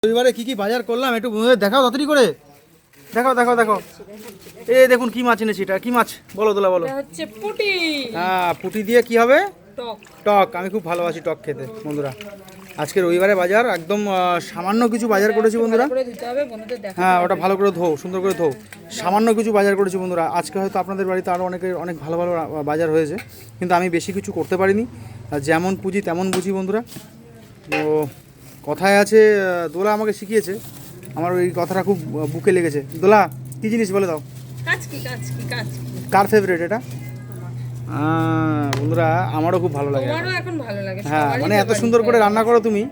রবিবারে কি কি বাজার করলাম একটু বন্ধুদের দেখাও তাড়াতাড়ি করে। দেখাও দেখাও দেখাও। এই দেখুন কি মাছ এনেছি, এটা কি মাছ বলো দোলা বলো। হচ্ছে পুঁটি। হ্যাঁ পুঁটি দিয়ে কি হবে? টক। টক। আমি খুব ভালোবাসি টক খেতে বন্ধুরা। আজকে রবিবারে বাজার একদম সামান্য কিছু বাজার করেছি বন্ধুরা। হ্যাঁ ওটা ভালো করে ধোও, সুন্দর করে ধোও। সামান্য কিছু বাজার করেছি বন্ধুরা। আজকে হয়তো আপনাদের বাড়িতে আরও অনেক ভালো ভালো বাজার হয়েছে, কিন্তু আমি বেশি কিছু করতে পারিনি। যেমন পুঁজি তেমন বুঝি বন্ধুরা। তো কথায় আছে, দোলা আমাকে শিখিয়েছে, আমার ওই কথাটা খুব বুকে লেগেছে। দোলা কী জিনিস বলে দাও। কার ফেভারিট এটা? বন্ধুরা আমারও খুব ভালো লাগে। হ্যাঁ মানে এত সুন্দর করে রান্না করো তুমি,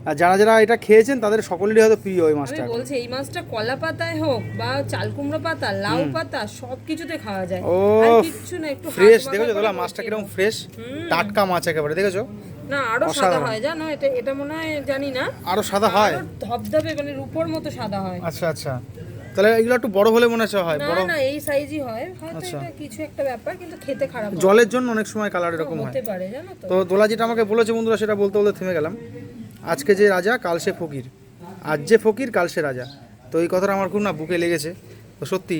আর যারা যারা এটা খেয়েছেন তাদের সকলেরই হয়তো প্রিয় ওই মাছটা। আমি বলছি এই মাছটা কলা পাতায় হোক বা চাল কুমড়ো পাতা, লাউ পাতা সব কিছুতে খাওয়া যায়। আর কিছু না, একটু ফ্রেশ দেখেছো দোলা মাছটা কিরকম ফ্রেশ, টাটকা মাছ একেবারে, দেখেছো? না আরো সাদা হয় জানো, এটা মনে হয় জানি না, আরো সাদা হয়, ধবধবে মানে রূপোর মতো সাদা হয়। আচ্ছা আচ্ছা, তাহলে এগুলো একটু বড় হলে মনে হয় বড়। না এই সাইজই হয় হয়তো, এটা কিছু একটা ব্যাপার, কিন্তু খেতে খারাপ হয়। জলের জন্য অনেক সময় কালার এরকম হয়, হতে পারে জানো তো। তো দোলা যেটা আমাকে বলেছে বন্ধুরা সেটা বলতে বলতে থেমে গেলাম। আজকে যে রাজা কাল সে ফকির, আজ যে ফকির কাল সে রাজা। তো এই কথাটা আমার খুব না বুকে লেগেছে। তো সত্যি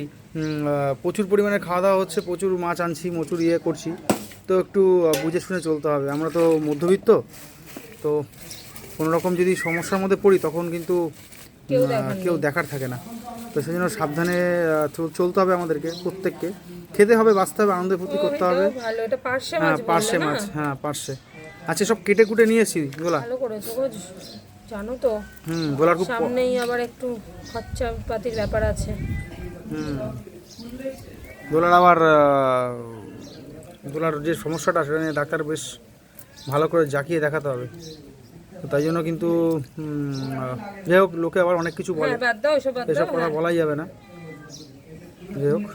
প্রচুর পরিমাণে খাওয়া দাওয়া হচ্ছে, প্রচুর মাছ আনছি, প্রচুর করছি, তো একটু বুঝে শুনে চলতে হবে। আমরা তো মধ্যবিত্ত, তো কোনো রকম যদি সমস্যার মধ্যে পড়ি তখন কিন্তু কেউ দেখার থাকে না। তো সেই জন্য সাবধানে চলতে হবে আমাদেরকে, প্রত্যেককে খেতে হবে, বাঁচতে হবে, আনন্দ ফুর্তি করতে হবে। হ্যাঁ পার্শে মাছ, হ্যাঁ পার্শে। আচ্ছা সব কেটে কুটে নিয়েছি গোলা, ভালো করেছো গো, জানো তো। গোলার খুব সামনেই আবার একটু খরচা পাতির ব্যাপার আছে। গোলার আবার গোলার যে সমস্যাটা সেটা নিয়ে ডাক্তার বেশ ভালো করে জাকিয়ে দেখাতে হবে। তো তাই জন্য কিন্তু যাই হোক, লোকে আবার অনেক কিছু বলে, এসব কথা বলাই যাবে না। যাই হোক,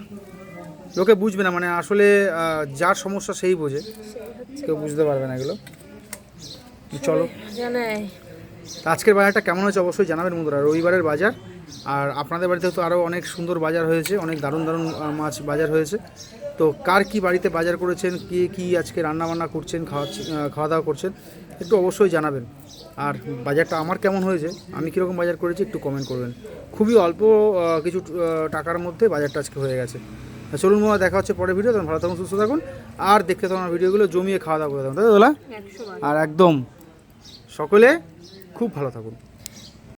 লোকে বুঝবে না, মানে আসলে যার সমস্যা সেই বোঝে, কেউ বুঝতে পারবে না এগুলো। চলো আজকের বাজারটা কেমন হয়েছে অবশ্যই জানাবেন বন্ধুরা, রবিবারের বাজার। আর আপনাদের বাড়িতে তো আরও অনেক সুন্দর বাজার হয়েছে, অনেক দারুণ দারুণ মাছ বাজার হয়েছে। তো কার কি বাড়িতে বাজার করেছেন, কে কি আজকে রান্নাবান্না করছেন, খাওয়া দাওয়া করছেন, একটু অবশ্যই জানাবেন। আর বাজারটা আমার কেমন হয়েছে, আমি কীরকম বাজার করেছি একটু কমেন্ট করবেন। খুবই অল্প কিছু টাকার মধ্যে বাজারটা আজকে হয়ে গেছে। চলুন মোয়া, দেখা হচ্ছে পরের ভিডিও। তখন ভালো থাকুন, সুস্থ থাকুন, আর দেখতে থাকুন ভিডিওগুলো, জমিয়ে খাওয়া দাওয়া করে থাকুন, তাই তো বলা। আর একদম সকলে খুব ভালো থাকুন।